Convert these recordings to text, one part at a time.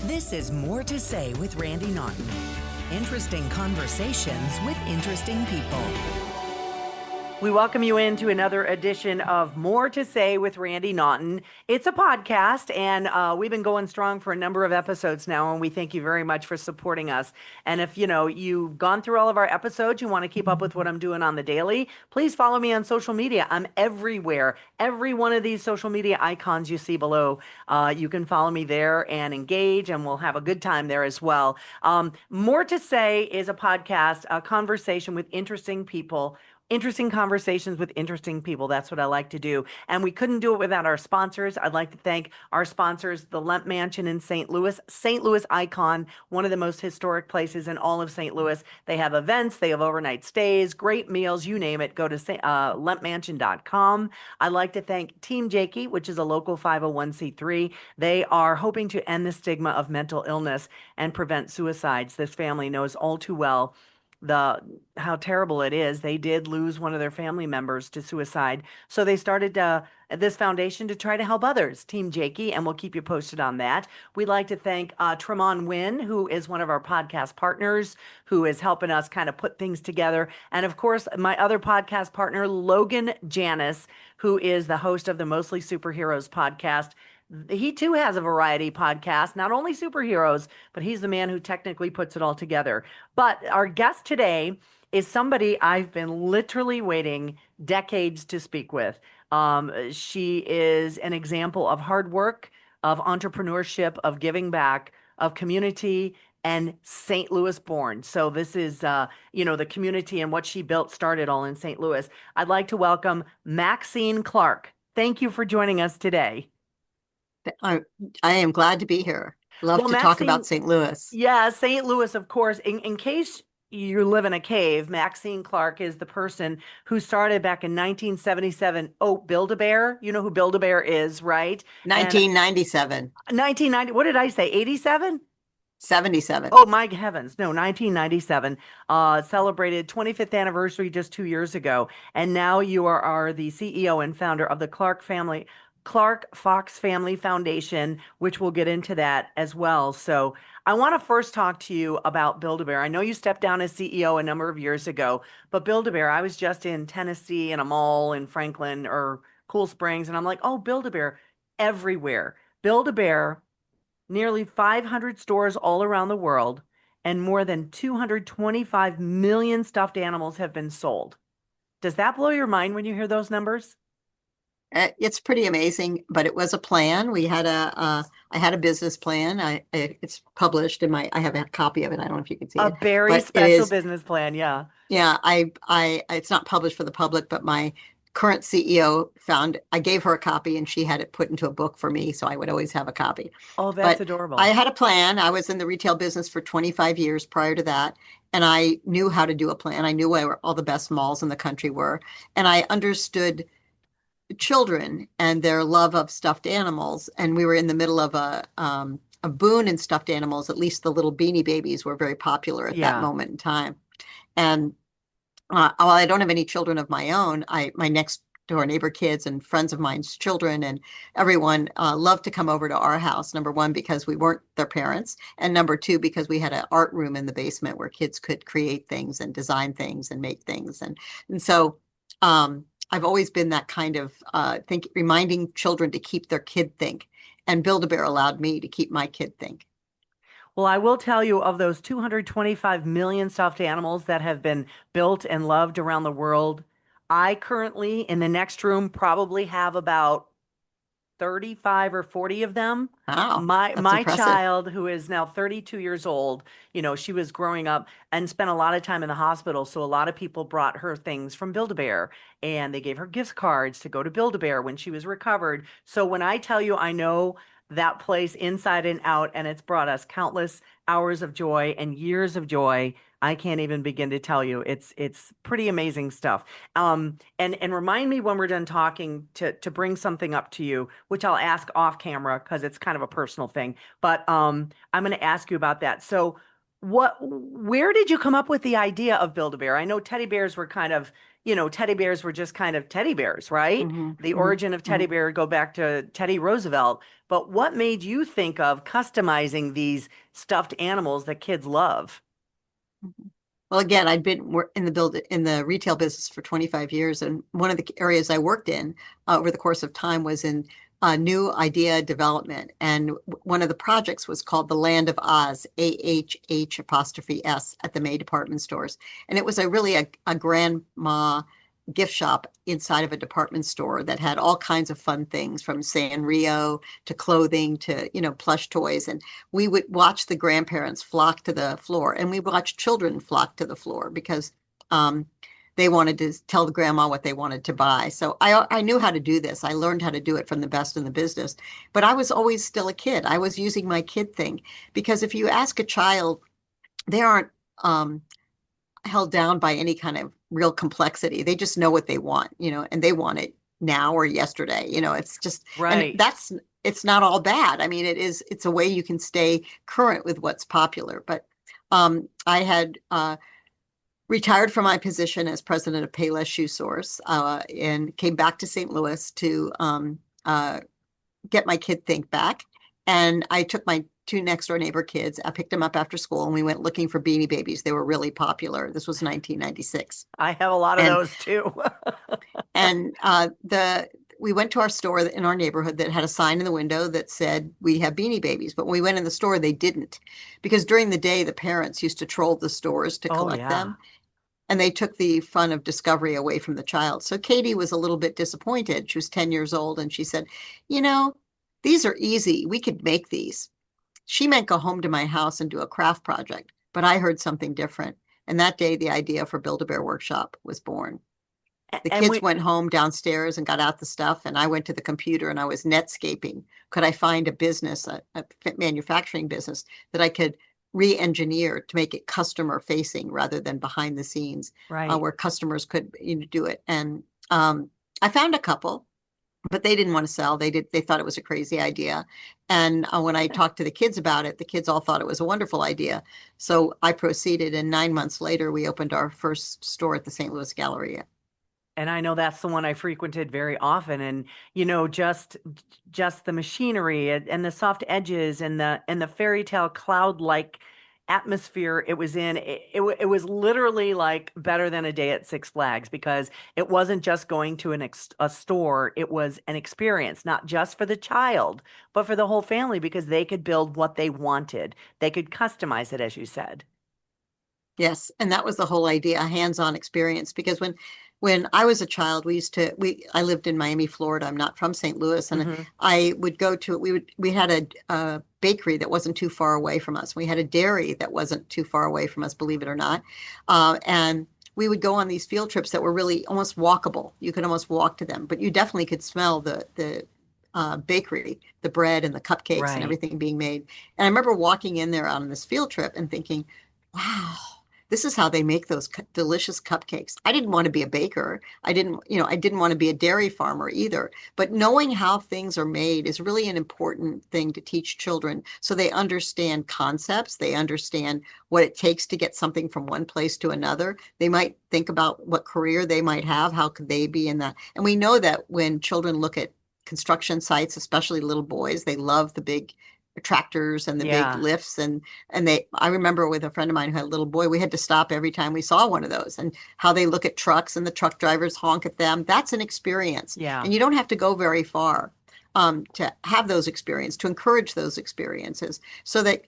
This is More to Say with Randy Naughton. Interesting conversations with interesting people. We welcome you into another edition of More to Say with Randy Naughton. It's a podcast, and we've been going strong for a number of episodes now, and we thank you very much for supporting us. And if you've gone through all of our episodes, you want to keep up with what I'm doing on the daily, please follow me on social media. I'm everywhere. Every one of these social media icons you see below, you can follow me there and engage, and we'll have a good time there as well. More to Say is a podcast, a conversation with interesting people. Interesting conversations with interesting people. That's what I like to do. And we couldn't do it without our sponsors. I'd like to thank our sponsors, the Lemp Mansion in St. Louis icon, one of the most historic places in all of St. Louis. They have events, they have overnight stays, great meals, you name it. Go to lempmansion.com. I'd like to thank Team Jakey, which is a local 501c3. They are hoping to end the stigma of mental illness and prevent suicides. This family knows all too well how terrible it is. They did lose one of their family members to suicide. So they started this foundation to try to help others, Team Jakey, and we'll keep you posted on that. We'd like to thank Tremont Wynn, who is one of our podcast partners, who is helping us kind of put things together. And of course, my other podcast partner, Logan Janis, who is the host of the Mostly Superheroes podcast. He too has a variety podcast, not only superheroes, but he's the man who technically puts it all together. But our guest today is somebody I've been literally waiting decades to speak with. She is an example of hard work, of entrepreneurship, of giving back, of community, and St. Louis born. So this is, the community and what she built started all in St. Louis. I'd like to welcome Maxine Clark. Thank you for joining us today. I am glad to be here. Love to talk about St. Louis. Yeah, St. Louis, of course. In case you live in a cave, Maxine Clark is the person who started back in 1977. Oh, Build-A-Bear. You know who Build-A-Bear is, right? 1997. 1990. What did I say? 87? 77. Oh, my heavens. No, 1997. Celebrated 25th anniversary just 2 years ago. And now you are the CEO and founder of the Clark Fox Family Foundation, which we'll get into that as well. So I want to first talk to you about Build-A-Bear. I know you stepped down as CEO a number of years ago, but Build-A-Bear, I was just in Tennessee in a mall in Franklin or Cool Springs, and I'm like, oh, Build-A-Bear everywhere. Build-A-Bear, nearly 500 stores all around the world, and more than 225 million stuffed animals have been sold. Does that blow your mind when you hear those numbers? It's pretty amazing, but it was a plan. I had a business plan. It's published in I have a copy of it. I don't know if you can see it. A very special business plan. Yeah. Yeah. It's not published for the public, but my current CEO I gave her a copy and she had it put into a book for me. So I would always have a copy. Oh, that's adorable. I had a plan. I was in the retail business for 25 years prior to that. And I knew how to do a plan. I knew where all the best malls in the country were. And I understood children and their love of stuffed animals, and we were in the middle of a boom in stuffed animals. At least the little Beanie Babies were very popular at that moment in time. And while I don't have any children of my own, my next door neighbor kids and friends of mine's children and everyone loved to come over to our house. Number one, because we weren't their parents, and number two, because we had an art room in the basement where kids could create things and design things and make things, and so I've always been that kind of reminding children to keep their kid think, and Build-A-Bear allowed me to keep my kid think. Well, I will tell you, of those 225 million stuffed animals that have been built and loved around the world, I currently in the next room probably have about 35 or 40 of them. Wow, my impressive. Child, who is now 32 years old, she was growing up and spent a lot of time in the hospital. So a lot of people brought her things from Build-A-Bear, and they gave her gift cards to go to Build-A-Bear when she was recovered. So when I tell you, I know that place inside and out, and it's brought us countless hours of joy and years of joy. I can't even begin to tell you. It's pretty amazing stuff. And remind me when we're done talking to bring something up to you, which I'll ask off camera because it's kind of a personal thing. But I'm going to ask you about that. So where did you come up with the idea of Build-A-Bear? I know teddy bears were kind of teddy bears were just kind of teddy bears, right? Hmm. The Hmm. origin of Hmm. teddy bear go back to Teddy Roosevelt. But what made you think of customizing these stuffed animals that kids love? Well, again, I'd been in the retail business for 25 years, and one of the areas I worked in over the course of time was in new idea development. And one of the projects was called the Land of Oz, AHH apostrophe S, at the May department stores. And it was a grandma gift shop inside of a department store that had all kinds of fun things, from Sanrio to clothing to, plush toys. And we would watch the grandparents flock to the floor, and we watched children flock to the floor because um, they wanted to tell the grandma what they wanted to buy. So I knew how to do this. I learned how to do it from the best in the business. But I was always still a kid. I was using my kid thing, because if you ask a child, they aren't um, held down by any kind of real complexity. They just know what they want, and they want it now or yesterday. It's just, and Right. it's not all bad. I mean, it's a way you can stay current with what's popular. But I had retired from my position as president of Payless Shoe Source, and came back to St. Louis to get my kid think back. And I took my two next door neighbor kids. I picked them up after school, and we went looking for Beanie Babies. They were really popular. This was 1996. I have a lot of And those too. and the we went to our store in our neighborhood that had a sign in the window that said we have Beanie Babies. But when we went in the store, they didn't, because during the day the parents used to troll the stores to Oh, collect yeah. them, and they took the fun of discovery away from the child. So Katie was a little bit disappointed. She was 10 years old, and she said, you know, these are easy. We could make these. She meant go home to my house and do a craft project, but I heard something different. And that day, the idea for Build-A-Bear Workshop was born. The And kids we, went home downstairs and got out the stuff, and I went to the computer and I was netscaping. Could I find a business, a manufacturing business, that I could re-engineer to make it customer facing rather than behind the scenes, right. where customers could, do it? And I found a couple, but they didn't want to sell. They thought it was a crazy idea. And when I talked to the kids about it, the kids all thought it was a wonderful idea. So I proceeded, and 9 months later, we opened our first store at the St. Louis Galleria. And I know that's the one I frequented very often. And, just the machinery and the soft edges and the fairy tale cloud-like atmosphere it was in, it was literally like better than a day at Six Flags, because it wasn't just going to a store. It was an experience, not just for the child, but for the whole family, because they could build what they wanted. They could customize it, as you said. Yes, and that was the whole idea, a hands-on experience. Because when I was a child, I lived in Miami, Florida. I'm not from St. Louis, and Hmm. I would go to we had a bakery that wasn't too far away from us. We had a dairy that wasn't too far away from us, believe it or not. And we would go on these field trips that were really almost walkable. You could almost walk to them, but you definitely could smell the bakery, the bread and the cupcakes and Right. everything being made. And I remember walking in there on this field trip and thinking, wow, this is how they make those delicious cupcakes. I didn't want to be a baker. I didn't want to be a dairy farmer either. But knowing how things are made is really an important thing to teach children, so they understand concepts. They understand what it takes to get something from one place to another. They might think about what career they might have. How could they be in that? And we know that when children look at construction sites, especially little boys, they love the big tractors and the big Yeah. lifts, and I remember with a friend of mine who had a little boy, we had to stop every time we saw one of those, and how they look at trucks and the truck drivers honk at them. That's an experience. Yeah. And you don't have to go very far to have those experiences, to encourage those experiences, so that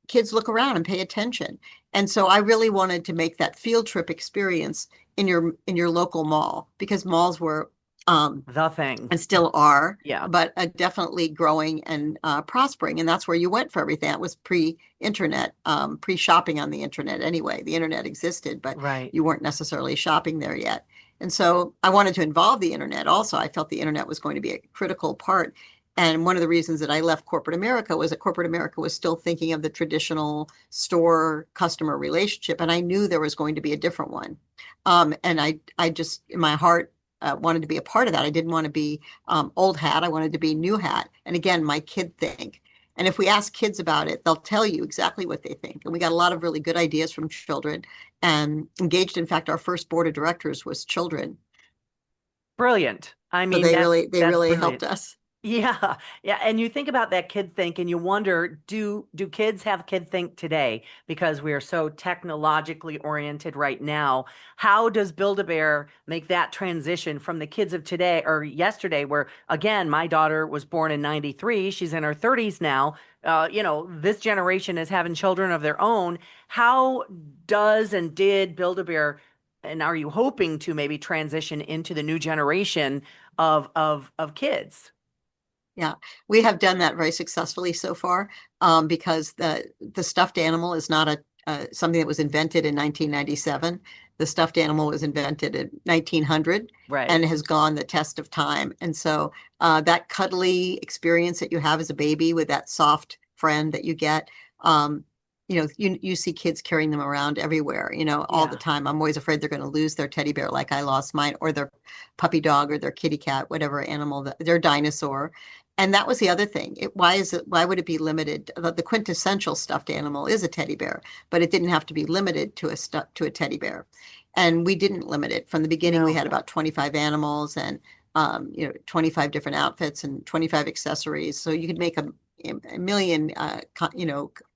kids look around and pay attention. And so I really wanted to make that field trip experience in your local mall, because malls were The thing. and still are, Yeah. but definitely growing and prospering. And that's where you went for everything. That was pre-internet, pre-shopping on the internet anyway. The internet existed, but Right. you weren't necessarily shopping there yet. And so I wanted to involve the internet also. I felt the internet was going to be a critical part. And one of the reasons that I left corporate America was that corporate America was still thinking of the traditional store customer relationship. And I knew there was going to be a different one. And I just, in my heart, wanted to be a part of that. I didn't want to be old hat. I wanted to be new hat. And again, my kid think. And if we ask kids about it, they'll tell you exactly what they think. And we got a lot of really good ideas from children and engaged. In fact, our first board of directors was children. Brilliant. I So mean, they that's really helped brilliant. us. Yeah. Yeah. And you think about that kid think and you wonder, do kids have kid think today? Because we are so technologically oriented right now. How does Build-A-Bear make that transition from the kids of today or yesterday, where again, my daughter was born in 93, she's in her 30s now. This generation is having children of their own. How does and did Build-A-Bear, and are you hoping to maybe transition into the new generation of kids? Yeah, we have done that very successfully so far, because the stuffed animal is not something that was invented in 1997. The stuffed animal was invented in 1900 Right. and has gone the test of time. And so that cuddly experience that you have as a baby with that soft friend that you get, you see kids carrying them around everywhere, all the Yeah. time. I'm always afraid they're going to lose their teddy bear like I lost mine, or their puppy dog, or their kitty cat, whatever animal, their dinosaur. And that was the other thing. Why would it be limited? The quintessential stuffed animal is a teddy bear, but it didn't have to be limited to a teddy bear. And we didn't limit it. From the beginning, we had No. about 25 animals and 25 different outfits and 25 accessories. So you could make a million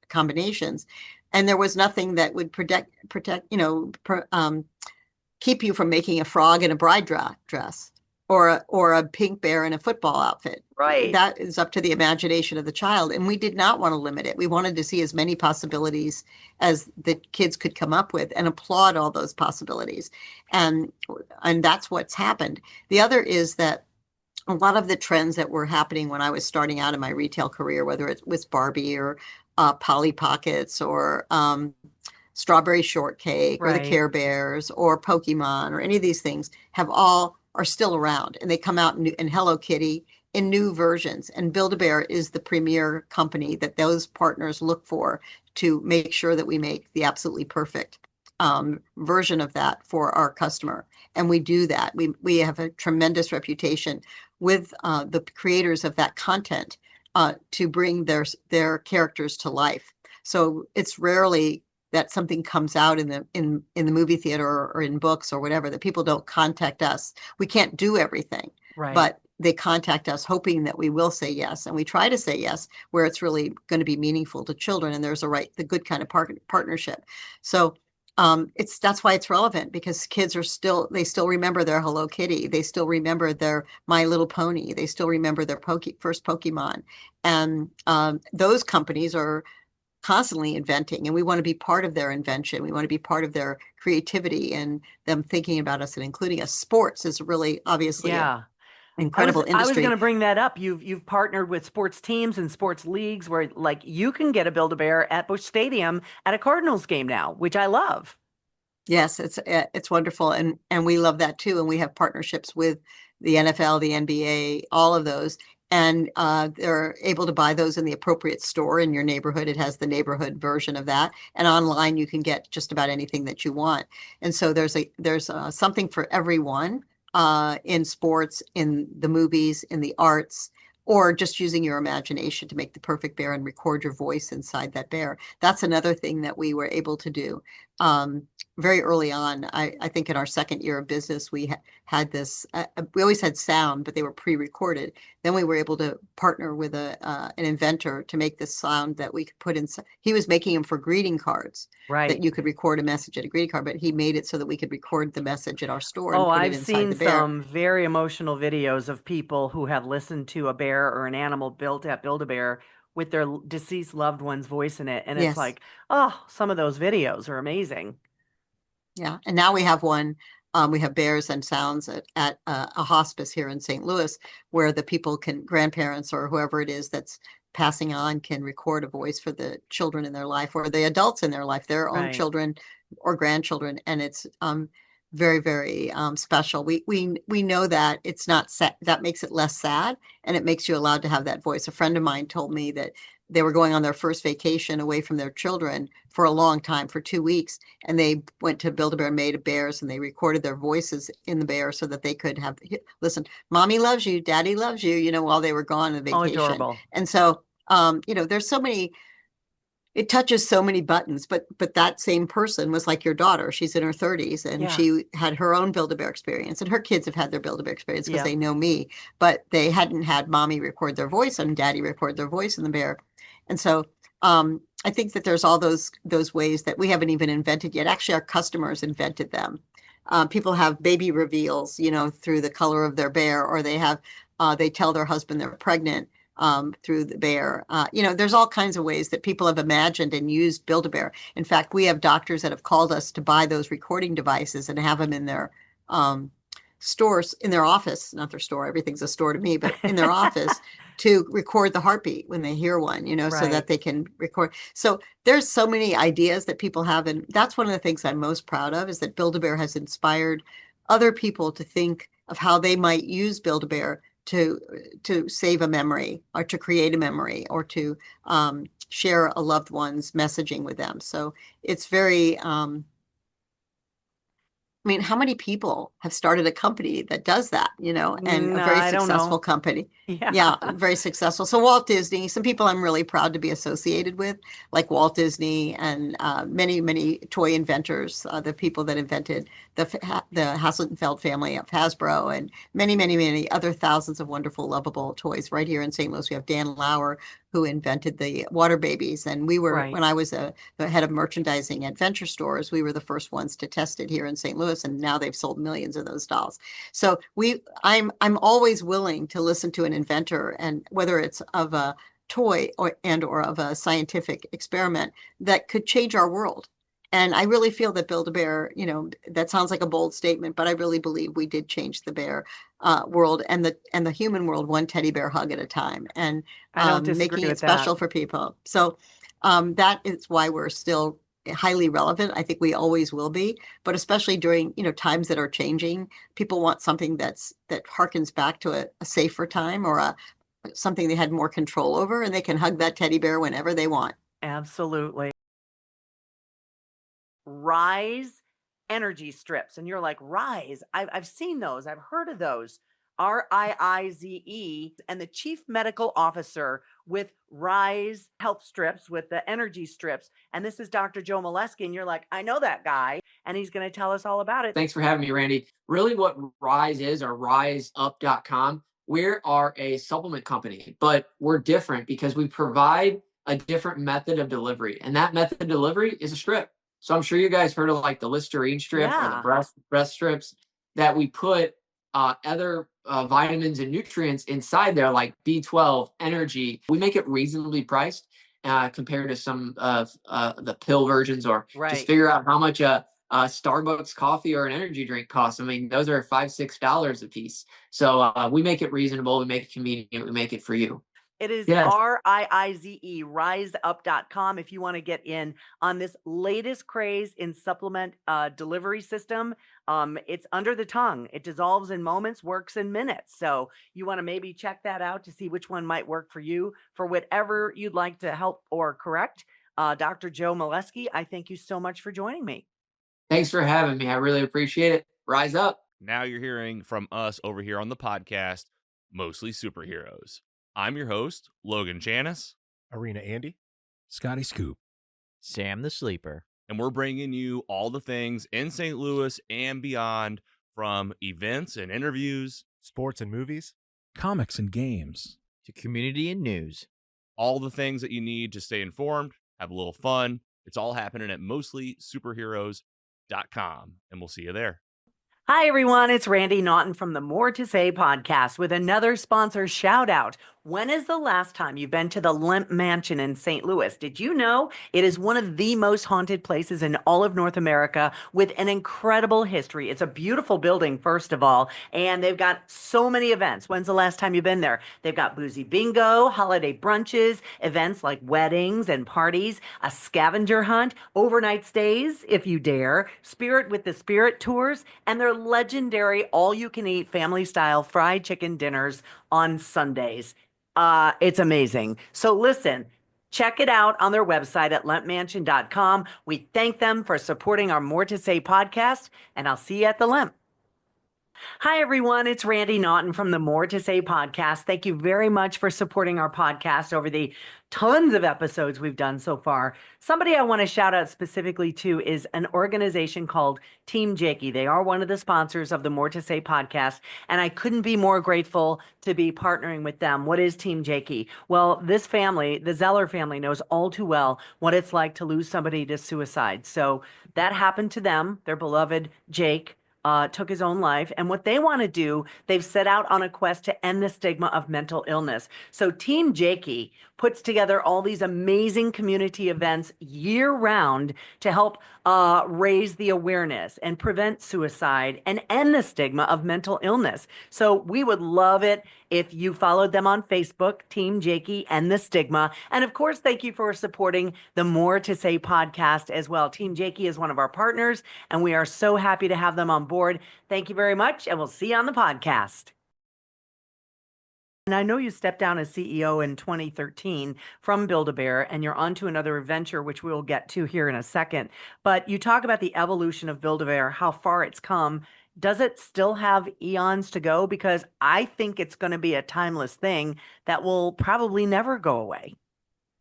combinations. And there was nothing that would keep you from making a frog in a bride dress, or a pink bear in a football outfit. Right. That is up to the imagination of the child. And we did not want to limit it. We wanted to see as many possibilities as the kids could come up with and applaud all those possibilities. And that's what's happened. The other is that a lot of the trends that were happening when I was starting out in my retail career, whether it was Barbie or Polly Pockets or Strawberry Shortcake or the Right. Care Bears or Pokemon or any of these things, are still around, and they come out in Hello Kitty in new versions. And Build-A-Bear is the premier company that those partners look for to make sure that we make the absolutely perfect version of that for our customer. And we do that. We have a tremendous reputation with the creators of that content to bring their characters to life. So it's rarely that something comes out in the movie theater or in books or whatever, that people don't contact us. We can't do everything, Right. but they contact us hoping that we will say yes. And we try to say yes where it's really going to be meaningful to children. And there's the good kind of partnership. So that's why it's relevant, because kids they still remember their Hello Kitty. They still remember their My Little Pony. They still remember their first Pokemon. And those companies are constantly inventing, and we want to be part of their invention. We want to be part of their creativity and them thinking about us and including us. Sports is really obviously an Yeah. incredible I was going industry. to bring that up. You've partnered with sports teams and sports leagues where like you can get a Build-A-Bear at Busch Stadium at a Cardinals game now, which I love. Yes, it's wonderful, and we love that too. And we have partnerships with the NFL, the NBA, all of those, and they're able to buy those in the appropriate store in your neighborhood. It has the neighborhood version of that, and online you can get just about anything that you want. And so there's something for everyone in sports, in the movies, in the arts. Or just using your imagination to make the perfect bear and record your voice inside that bear. That's another thing that we were able to do. Um, Very early on, I think in our second year of business, had this, we always had sound, but they were pre-recorded. Then we were able to partner with an inventor to make this sound that we could put in. He was making them for greeting cards, that Right. you could record a message at a greeting card, but he made it so that we could record the message at our store and Oh, put it I've inside seen the bear. some very emotional videos of people who have listened to a bear or an animal built at Build-A-Bear with their deceased loved one's voice in it. And it's Yes. like, oh, some of those videos are amazing. Yeah, and now we have one. We have Bears and Sounds at a hospice here in St. Louis, where the grandparents or whoever it is that's passing on, can record a voice for the children in their life or the adults in their life, their own Right. children or grandchildren, and it's very, very special. We know that it's not sad, that makes it less sad, and it makes you allowed to have that voice. A friend of mine told me that they were going on their first vacation away from their children for a long time, for 2 weeks, and they went to Build-A-Bear, made of bears, and they recorded their voices in the bear so that they could listen, mommy loves you, daddy loves you, while they were gone on Oh, vacation. adorable. And so There's so many, it touches so many buttons, but that same person was like your daughter. She's in her 30s and Yeah. she had her own Build-A-Bear experience, and her kids have had their Build-A-Bear experience because Yeah. they know me, but they hadn't had mommy record their voice and daddy record their voice in the bear. And so I think that there's all those ways that we haven't even invented yet. Actually, our customers invented them. People have baby reveals, through the color of their bear, or they tell their husband they're pregnant through the bear. There's all kinds of ways that people have imagined and used Build-A-Bear. In fact, we have doctors that have called us to buy those recording devices and have them in their stores, in their office, not their store, everything's a store to me, but in their office to record the heartbeat when they hear one, so that they can record. So there's so many ideas that people have. And that's one of the things I'm most proud of, is that Build-A-Bear has inspired other people to think of how they might use Build-A-Bear to save a memory, or to create a memory, or to share a loved one's messaging with them. So it's very how many people have started a company that does that, and a No, very I don't successful know. company? Yeah. Yeah, very successful. So Walt Disney, some people I'm really proud to be associated with, like Walt Disney, and many, many toy inventors, the people that invented the Hasselfeld family of Hasbro, and many, many, many other thousands of wonderful, lovable toys. Right here in St. Louis, we have Dan Lauer, who invented the water babies. And Right. when I was the head of merchandising at Venture Stores, we were the first ones to test it here in St. Louis, and now they've sold millions of those dolls. So I'm always willing to listen to an inventor, and whether it's of a toy or of a scientific experiment that could change our world. And I really feel that Build-A-Bear, that sounds like a bold statement, but I really believe we did change the bear world and the human world, one teddy bear hug at a time, and I don't disagree making it with that. special for people. So that is why we're still highly relevant. I think we always will be, but especially during, times that are changing, people want something that harkens back to a safer time, or something they had more control over, and they can hug that teddy bear whenever they want. Absolutely. Rise energy strips. And you're like, Rise? I've seen those. I've heard of those. RIIZE, and the chief medical officer with Rise Health Strips, with the energy strips. And this is Dr. Joe Molesky. And you're like, I know that guy. And he's going to tell us all about it. Thanks for having me, Randy. Really, what Rise is, or riseup.com, we are a supplement company, but we're different because we provide a different method of delivery. And that method of delivery is a strip. So I'm sure you guys heard of like the Listerine strip or the breast strips, that we put other vitamins and nutrients inside there, like B12, energy. We make it reasonably priced compared to some of the pill versions, or just figure out how much Starbucks coffee or an energy drink costs. I mean, those are $5-6 a piece. So we make it reasonable, we make it convenient, we make it for you. It is Yes. RIIZE, riseup.com, if you want to get in on this latest craze in supplement delivery system. It's under the tongue. It dissolves in moments, works in minutes. So you want to maybe check that out to see which one might work for you, for whatever you'd like to help or correct. Dr. Joe Molesky, I thank you so much for joining me. Thanks for having me. I really appreciate it. Rise up. Now you're hearing from us over here on the podcast, Mostly Superheroes. I'm your host, Logan Janis. Arena Andy. Scotty Scoop. Sam the Sleeper. And we're bringing you all the things in St. Louis and beyond, from events and interviews, sports and movies, comics and games, to community and news. All the things that you need to stay informed, have a little fun. It's all happening at mostlysuperheroes.com, and we'll see you there. Hi, everyone. It's Randy Naughton from the More to Say podcast with another sponsor shout out. When is the last time you've been to the Lemp Mansion in St. Louis? Did you know it is one of the most haunted places in all of North America, with an incredible history? It's a beautiful building, first of all, and they've got so many events. When's the last time you've been there? They've got boozy bingo, holiday brunches, events like weddings and parties, a scavenger hunt, overnight stays, if you dare, Spirit with the Spirit tours, and their legendary all-you-can-eat family-style fried chicken dinners on Sundays. It's amazing. So listen, check it out on their website at lempmansion.com. We thank them for supporting our More to Say podcast, and I'll see you at the Lemp. Hi, everyone. It's Randy Naughton from the More to Say podcast. Thank you very much for supporting our podcast over the tons of episodes we've done so far. Somebody I want to shout out specifically to is an organization called Team Jakey. They are one of the sponsors of the More to Say podcast, and I couldn't be more grateful to be partnering with them. What is Team Jakey? Well, this family, the Zeller family, knows all too well what it's like to lose somebody to suicide. So that happened to them, their beloved Jake. Took his own life. And what they want to do, they've set out on a quest to end the stigma of mental illness. So Team Jakey puts together all these amazing community events year round to help raise the awareness and prevent suicide and end the stigma of mental illness. So we would love it if you followed them on Facebook, Team Jakey and the Stigma. And of course, thank you for supporting the More to Say podcast as well. Team Jakey is one of our partners, and we are so happy to have them on board. Thank you very much, and we'll see you on the podcast. And I know you stepped down as CEO in 2013 from Build-A-Bear, and you're on to another venture, which we'll get to here in a second. But you talk about the evolution of Build-A-Bear, how far it's come. Does it still have eons to go? Because I think it's going to be a timeless thing that will probably never go away.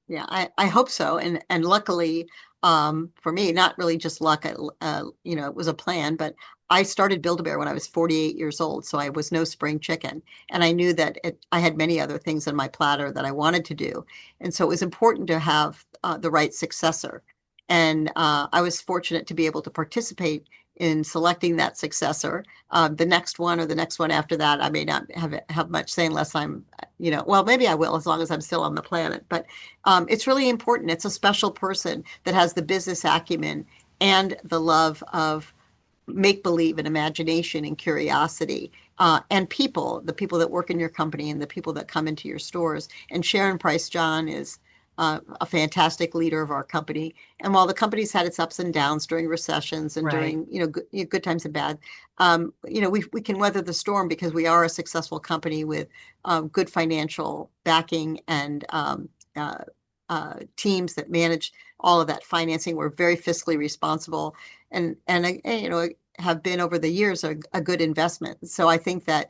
Yeah, I hope so. And luckily, for me, not really just luck, it was a plan, but I started Build-A-Bear when I was 48 years old. So I was no spring chicken. And I knew that I had many other things on my platter that I wanted to do. And so it was important to have the right successor. And I was fortunate to be able to participate in selecting that successor. The next one or the next one after that, I may not have much say unless I'm, well, maybe I will as long as I'm still on the planet. But it's really important. It's a special person that has the business acumen and the love of make believe and imagination and curiosity, and the people that work in your company and the people that come into your stores. And Sharon Price John is a fantastic leader of our company. And while the company's had its ups and downs during recessions and Right. during good times and bad, we can weather the storm because we are a successful company with good financial backing and teams that manage all of that financing. We're very fiscally responsible, and have been over the years a good investment. So I think that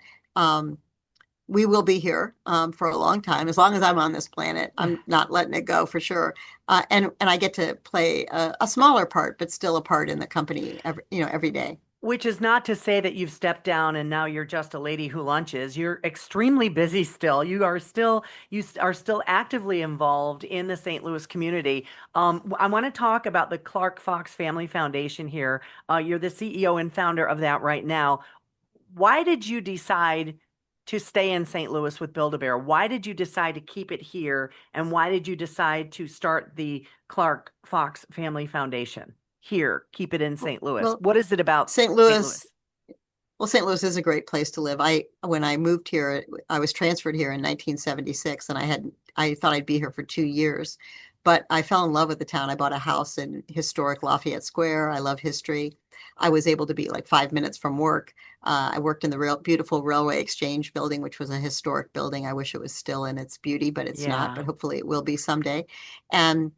we will be here for a long time. As long as I'm on this planet, I'm not letting it go for sure. And I get to play a smaller part, but still a part in the company every day. Which is not to say that you've stepped down and now you're just a lady who lunches. You're extremely busy still. You are still actively involved in the St. Louis community. I want to talk about the Clark Fox Family Foundation here. You're the CEO and founder of that right now. Why did you decide to stay in St. Louis with Build-A-Bear? Why did you decide to keep it here? And why did you decide to start the Clark Fox Family Foundation here, keep it in St. Louis? Well, What is it about St. St. Louis. Louis? Well, St. Louis is a great place to live. When I moved here, I was transferred here in 1976, and I thought I'd be here for 2 years, but I fell in love with the town. I bought a house in historic Lafayette Square. I love history. I was able to be like 5 minutes from work. I worked in the beautiful Railway Exchange building, which was a historic building. I wish it was still in its beauty, but it's not, Yeah. but hopefully it will be someday. And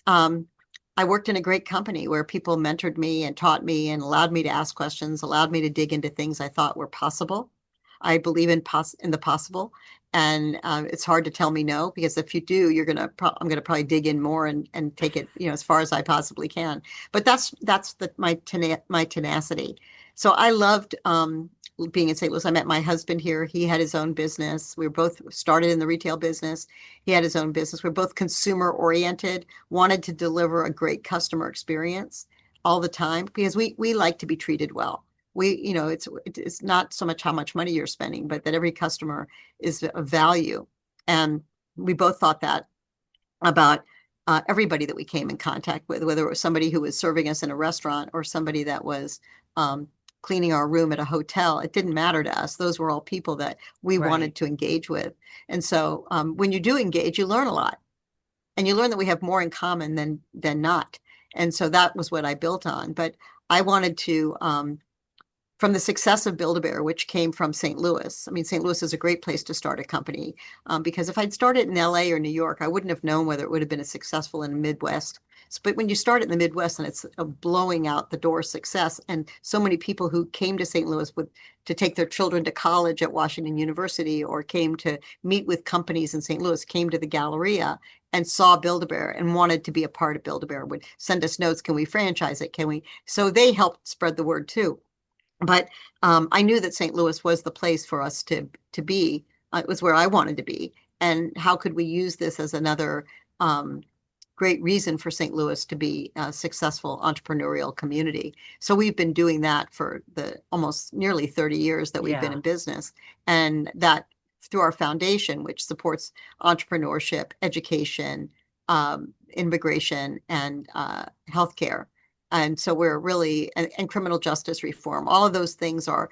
um, I worked in a great company where people mentored me and taught me and allowed me to ask questions, allowed me to dig into things I thought were possible. I believe in the possible, and it's hard to tell me no, because if you do, I'm gonna probably dig in more and take it as far as I possibly can. But that's my tenacity. So I loved being in St. Louis. I met my husband here. He had his own business. We were both started in the retail business. He had his own business. We're both consumer oriented, wanted to deliver a great customer experience all the time because we like to be treated well. It's not so much how much money you're spending, but that every customer is a value. And we both thought that about everybody that we came in contact with, whether it was somebody who was serving us in a restaurant or somebody that was cleaning our room at a hotel. It didn't matter to us. Those were all people that we Right. wanted to engage with. And so when you do engage, you learn a lot. And you learn that we have more in common than not. And so that was what I built on. But I wanted to from the success of Build-A-Bear, which came from St. Louis. I mean, St. Louis is a great place to start a company because if I'd started in LA or New York, I wouldn't have known whether it would have been as successful in the Midwest. But when you start in the Midwest and it's a blowing out the door success, and so many people who came to St. Louis to take their children to college at Washington University or came to meet with companies in St. Louis, came to the Galleria and saw Build-A-Bear and wanted to be a part of Build-A-Bear, would send us notes. Can we franchise it? Can we? So they helped spread the word too. But I knew that St. Louis was the place for us to be. It was where I wanted to be. And how could we use this as another great reason for St. Louis to be a successful entrepreneurial community? So we've been doing that for the almost nearly 30 years that we've been in business. And that through our foundation, which supports entrepreneurship, education, immigration, and healthcare. And so we're really, and criminal justice reform, all of those things are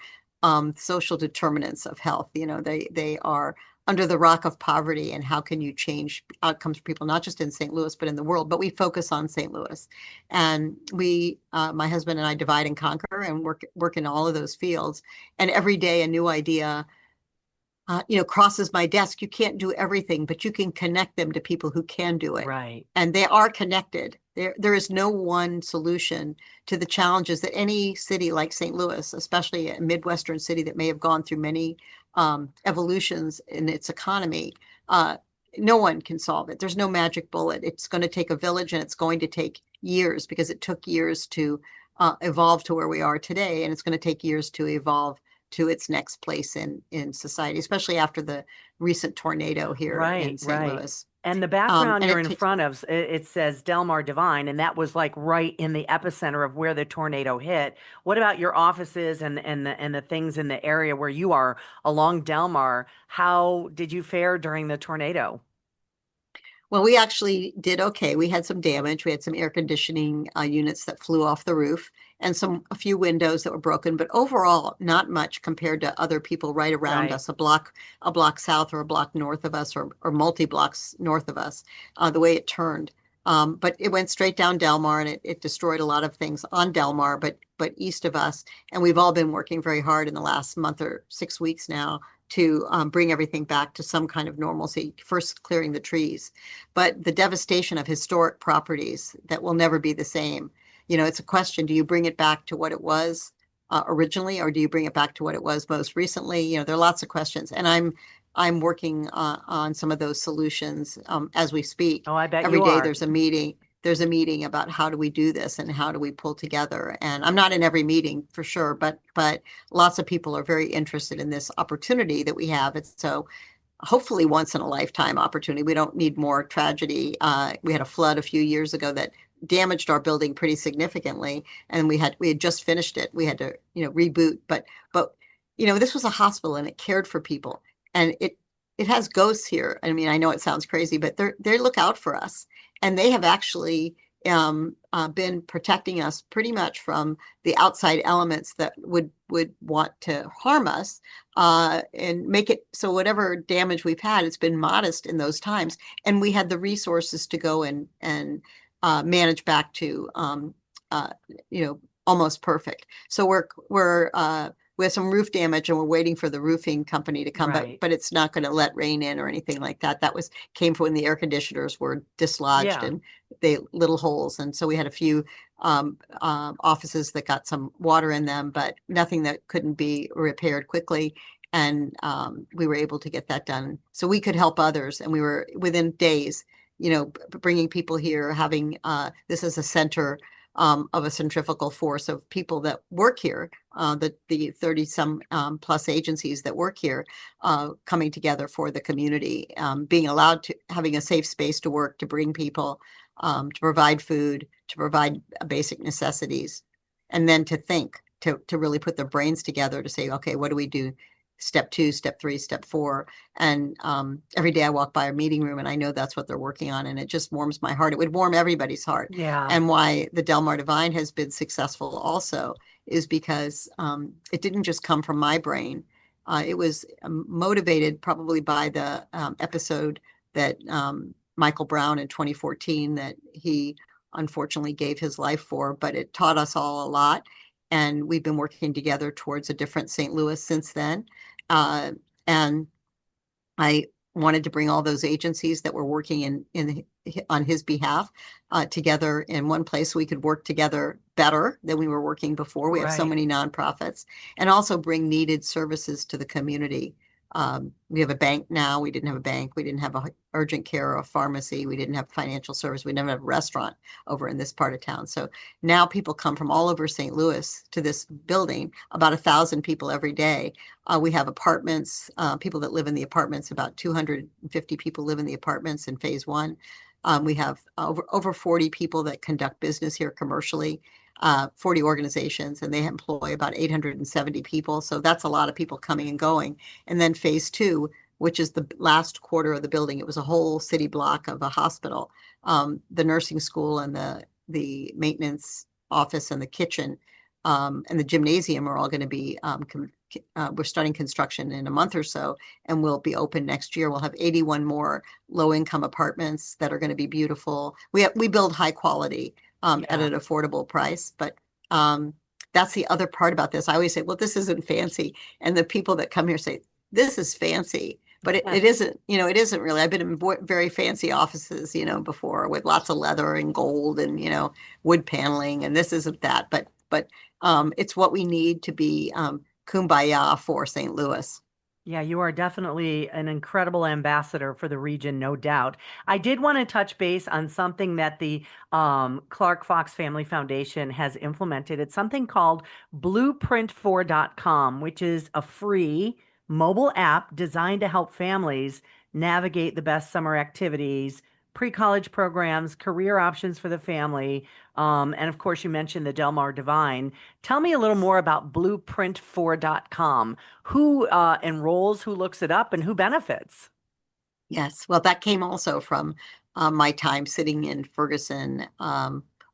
social determinants of health. You know, they are under the rock of poverty, and how can you change outcomes for people, not just in St. Louis, but in the world. But we focus on St. Louis. And we, my husband and I, divide and conquer and work in all of those fields. And every day a new idea crosses my desk. You can't do everything, but you can connect them to people who can do it. Right. And they are connected. There is no one solution to the challenges that any city like St. Louis, especially a Midwestern city that may have gone through many evolutions in its economy, no one can solve it. There's no magic bullet. It's going to take a village, and it's going to take years, because it took years to evolve to where we are today. And it's going to take years to evolve to its next place in society, especially after the recent tornado here in St. Louis. And the background and you're it in takes- front of, it says Delmar Divine, and that was like right in the epicenter of where the tornado hit. What about your offices and the things in the area where you are along Delmar? How did you fare during the tornado? Well, we actually did okay. We had some damage. We had some air conditioning units that flew off the roof, and a few windows that were broken, but overall not much compared to other people right around us, a block south or a block north of us, or multi-blocks north of us, the way it turned. But it went straight down Delmar, and it destroyed a lot of things on Delmar, but east of us. And we've all been working very hard in the last month or 6 weeks now to bring everything back to some kind of normalcy, first clearing the trees. But the devastation of historic properties that will never be the same, it's a question: do you bring it back to what it was originally, or do you bring it back to what it was most recently? There are lots of questions, and I'm working on some of those solutions as we speak. Oh, I bet every you day are. there's a meeting about how do we do this and how do we pull together. And I'm not in every meeting for sure, but lots of people are very interested in this opportunity that we have. It's so hopefully once in a lifetime opportunity. We don't need more tragedy. We had a flood a few years ago that damaged our building pretty significantly, and we had just finished it. We had to reboot, but this was a hospital, and it cared for people, and it has ghosts here. I mean, I know it sounds crazy, but they look out for us, and they have actually been protecting us pretty much from the outside elements that would want to harm us, and make it so whatever damage we've had, it's been modest in those times, and we had the resources to go and manage back to almost perfect. So we have some roof damage, and we're waiting for the roofing company to come, but it's not going to let rain in or anything like that. That came from when the air conditioners were dislodged and they little holes. And so we had a few offices that got some water in them, but nothing that couldn't be repaired quickly. And we were able to get that done so we could help others. And we were within days, bringing people here, having this as a center of a centrifugal force of people that work here, the 30 some plus agencies that work here, coming together for the community, being allowed to, having a safe space to work, to bring people, to provide food, to provide basic necessities, and then to think, to really put their brains together to say, okay, what do we do? Step 2, step 3, step 4. And every day I walk by a meeting room, and I know that's what they're working on, and it just warms my heart. It would warm everybody's heart. Yeah. And why the Delmar Divine has been successful also is because it didn't just come from my brain. It was motivated probably by the episode that Michael Brown in 2014 that he unfortunately gave his life for, but it taught us all a lot. and we've been working together towards a different St. Louis since then. And I wanted to bring all those agencies that were working on his behalf together in one place so we could work together better than we were working before. We have so Right. many nonprofits, and also bring needed services to the community. We have a bank now. We didn't have a bank. We didn't have a urgent care or a pharmacy. We didn't have financial service. We didn't have a restaurant over in this part of town. So now people come from all over St. Louis to this building, about 1,000 people every day. We have apartments, people that live in the apartments, about 250 people live in the apartments in phase one. We have over 40 people that conduct business here commercially, 40 organizations, and they employ about 870 people. So that's a lot of people coming and going. And then phase two, which is the last quarter of the building, it was a whole city block of a hospital. The nursing school and the maintenance office and the kitchen and the gymnasium are all going to be, we're starting construction in a month or so, and we'll be open next year. We'll have 81 more low-income apartments that are going to be beautiful. We build high quality at an affordable price, but that's the other part about this. I always say, well, this isn't fancy. And the people that come here say, this is fancy. But it isn't, it isn't really. I've been in very fancy offices, before, with lots of leather and gold and, wood paneling, and this isn't that. But it's what we need to be kumbaya for St. Louis. Yeah, you are definitely an incredible ambassador for the region, no doubt. I did want to touch base on something that the Clark Fox Family Foundation has implemented. It's something called blueprint4.com, which is a free mobile app designed to help families navigate the best summer activities, pre-college programs, career options for the family. And of course, you mentioned the Del Mar Divine. Tell me a little more about blueprint4.com. Who enrolls, who looks it up, and who benefits? Yes, well, that came also from my time sitting in Ferguson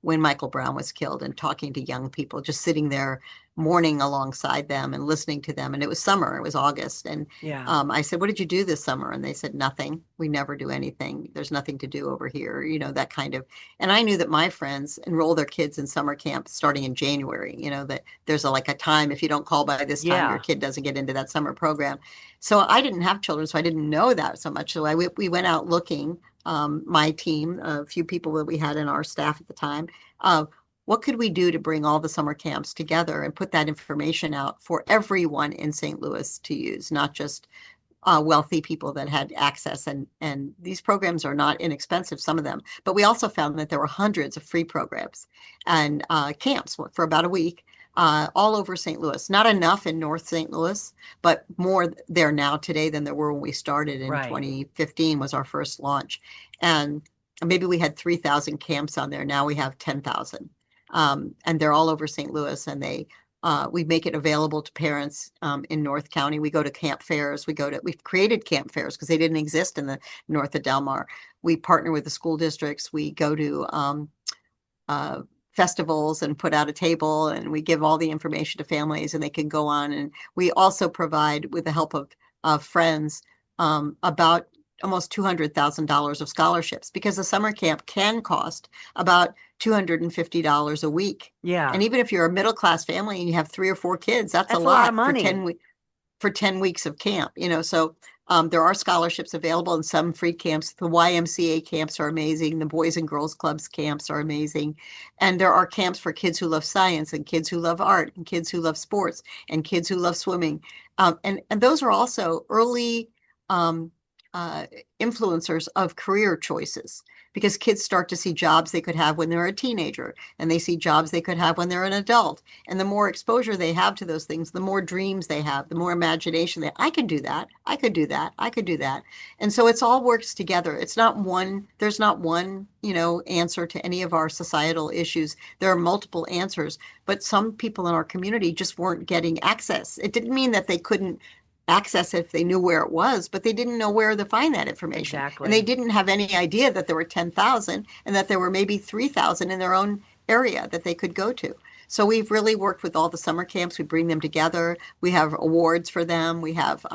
when Michael Brown was killed, and talking to young people, just sitting there mourning alongside them and listening to them. And it was summer, it was August. And I said, what did you do this summer? And they said, nothing. We never do anything. There's nothing to do over here, that kind of. And I knew that my friends enroll their kids in summer camp starting in January, that there's a time, if you don't call by this time, your kid doesn't get into that summer program. So I didn't have children, so I didn't know that so much. So we went out looking, my team, a few people that we had in our staff at the time, what could we do to bring all the summer camps together and put that information out for everyone in St. Louis to use, not just wealthy people that had access. And these programs are not inexpensive, some of them. But we also found that there were hundreds of free programs and camps for about a week all over St. Louis. Not enough in North St. Louis, but more there now today than there were when we started in 2015 was our first launch. And maybe we had 3,000 camps on there. Now we have 10,000. And they're all over St. Louis, and we make it available to parents in North County. We go to camp fairs. We've created camp fairs because they didn't exist in the north of Del Mar. We partner with the school districts. We go to festivals and put out a table, and we give all the information to families, and they can go on. And we also provide, with the help of friends, about almost $200,000 of scholarships, because a summer camp can cost about $250 a week. Yeah. And even if you're a middle-class family and you have 3 or 4 kids, that's a lot lot of money for 10 weeks of camp, so there are scholarships available in some free camps. The YMCA camps are amazing. The Boys and Girls Clubs camps are amazing. And there are camps for kids who love science, and kids who love art, and kids who love sports, and kids who love swimming. And those are also early influencers of career choices, because kids start to see jobs they could have when they're a teenager, and they see jobs they could have when they're an adult. And the more exposure they have to those things, the more dreams they have, the more imagination I could do that, I could do that, I could do that. And so it's all works together. There's not one, answer to any of our societal issues. There are multiple answers, but some people in our community just weren't getting access. It didn't mean that they couldn't access it if they knew where it was, but they didn't know where to find that information. Exactly. And they didn't have any idea that there were 10,000 and that there were maybe 3,000 in their own area that they could go to. So we've really worked with all the summer camps. We bring them together. We have awards for them. We have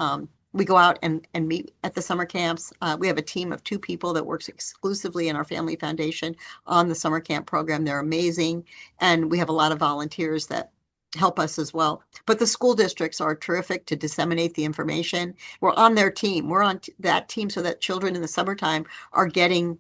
we go out and meet at the summer camps. We have a team of 2 people that works exclusively in our family foundation on the summer camp program. They're amazing. And we have a lot of volunteers that help us as well. But the school districts are terrific to disseminate the information. We're on their team. We're on that team so that children in the summertime are getting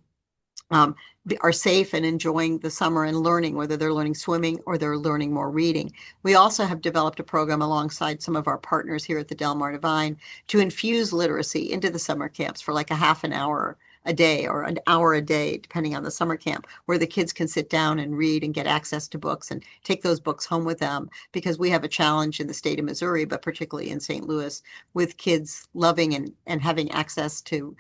are safe and enjoying the summer and learning, whether they're learning swimming or they're learning more reading. We also have developed a program alongside some of our partners here at the Del Mar Divine to infuse literacy into the summer camps for like a half an hour a day or an hour a day, depending on the summer camp, where the kids can sit down and read and get access to books and take those books home with them, because we have a challenge in the state of Missouri, but particularly in St. Louis, with kids loving and having access to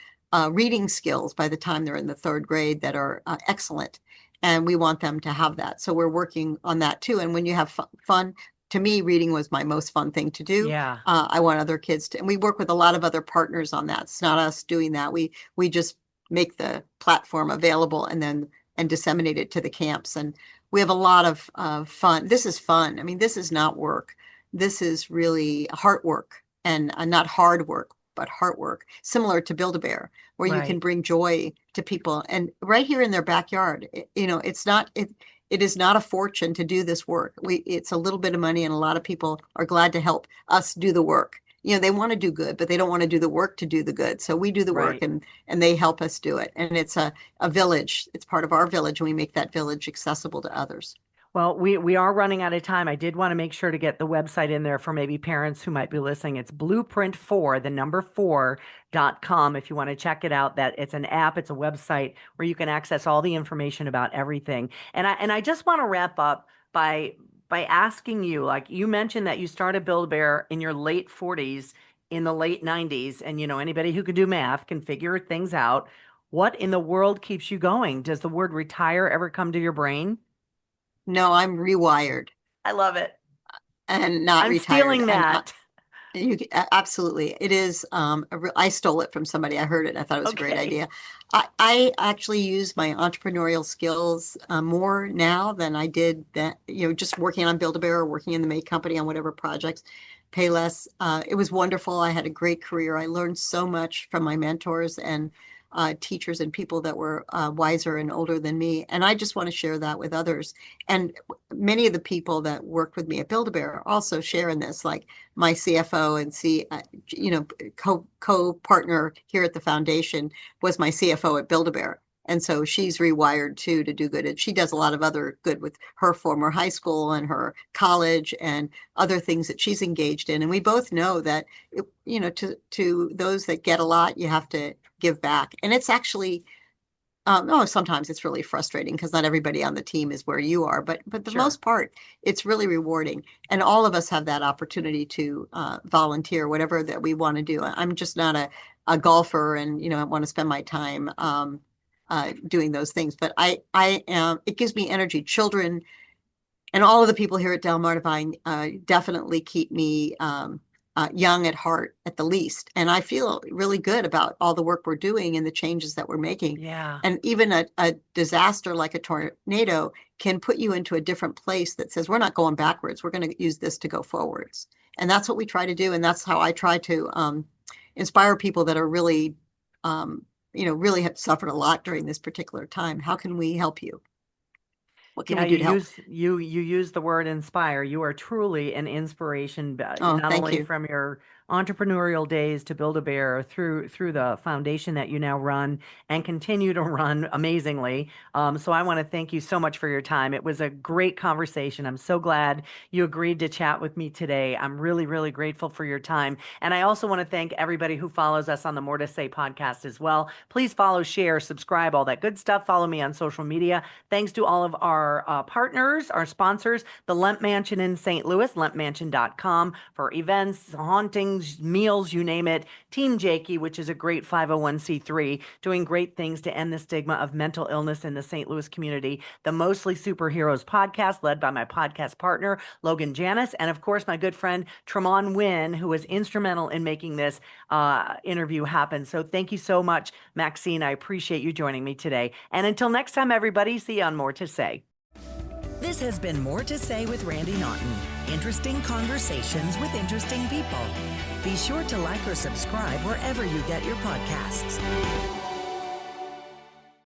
reading skills by the time they're in the third grade that are excellent. And we want them to have that. So we're working on that too. And when you have fun, to me, reading was my most fun thing to do. Yeah. I want other kids to, and we work with a lot of other partners on that. It's not us doing that. We just make the platform available and disseminate it to the camps. And we have a lot of fun. This is fun. I mean, this is not work. This is really heart work, and not hard work, but heart work, similar to Build-A-Bear, where you can bring joy to people and right here in their backyard. It is not a fortune to do this work. It's a little bit of money, and a lot of people are glad to help us do the work. They want to do good, but they don't want to do the work to do the good. So we do the work, and they help us do it. And it's a village. It's part of our village, and we make that village accessible to others. Well, we are running out of time. I did want to make sure to get the website in there for maybe parents who might be listening. It's blueprint4.com if you want to check it out. That it's an app, it's a website where you can access all the information about everything. And I just want to wrap up by asking you, like you mentioned that you started Build-A-Bear in your late 40s, in the late 90s, and anybody who can do math can figure things out. What in the world keeps you going? Does the word retire ever come to your brain? No, I'm rewired. I love it. And not I'm retired. Stealing that. Absolutely. It is. I stole it from somebody. I heard it. And I thought it was a great idea. I actually use my entrepreneurial skills more now than I did that, just working on Build-A-Bear or working in the Make Company on whatever projects pay less. It was wonderful. I had a great career. I learned so much from my mentors and teachers and people that were wiser and older than me. And I just want to share that with others. And many of the people that worked with me at Build-A-Bear also share in this, like my CFO and co-partner here at the foundation was my CFO at Build-A-Bear. And so she's rewired too to do good. And she does a lot of other good with her former high school and her college and other things that she's engaged in. And we both know that, to those that get a lot, you have to give back. And it's actually, sometimes it's really frustrating because not everybody on the team is where you are, but the most part, it's really rewarding. And all of us have that opportunity to volunteer, whatever that we want to do. I'm just not a golfer and, I want to spend my time doing those things, but I am, it gives me energy. Children and all of the people here at Del Mar Divine definitely keep me young at heart at the least. And I feel really good about all the work we're doing and the changes that we're making. Yeah. And even a disaster like a tornado can put you into a different place that says, we're not going backwards. We're going to use this to go forwards. And that's what we try to do. And that's how I try to inspire people that are really, really have suffered a lot during this particular time. How can we help you? What can we do to help? You use the word inspire. You are truly an inspiration, not only from your entrepreneurial days to Build-A-Bear through the foundation that you now run and continue to run amazingly. So I want to thank you so much for your time. It was a great conversation. I'm so glad you agreed to chat with me today. I'm really, really grateful for your time. And I also want to thank everybody who follows us on the More to Say podcast as well. Please follow, share, subscribe, all that good stuff. Follow me on social media. Thanks to all of our partners, our sponsors, the Lemp Mansion in St. Louis, lempmansion.com for events, hauntings, meals, you name it. Team Jakey, which is a great 501c3, doing great things to end the stigma of mental illness in the St. Louis community. The Mostly Superheroes podcast, led by my podcast partner, Logan Janis, and of course, my good friend, Tremont Wynn, who was instrumental in making this interview happen. So thank you so much, Maxine. I appreciate you joining me today. And until next time, everybody, see you on More to Say. This has been More to Say with Randy Naughton. Interesting conversations with interesting people. Be sure to like or subscribe wherever you get your podcasts.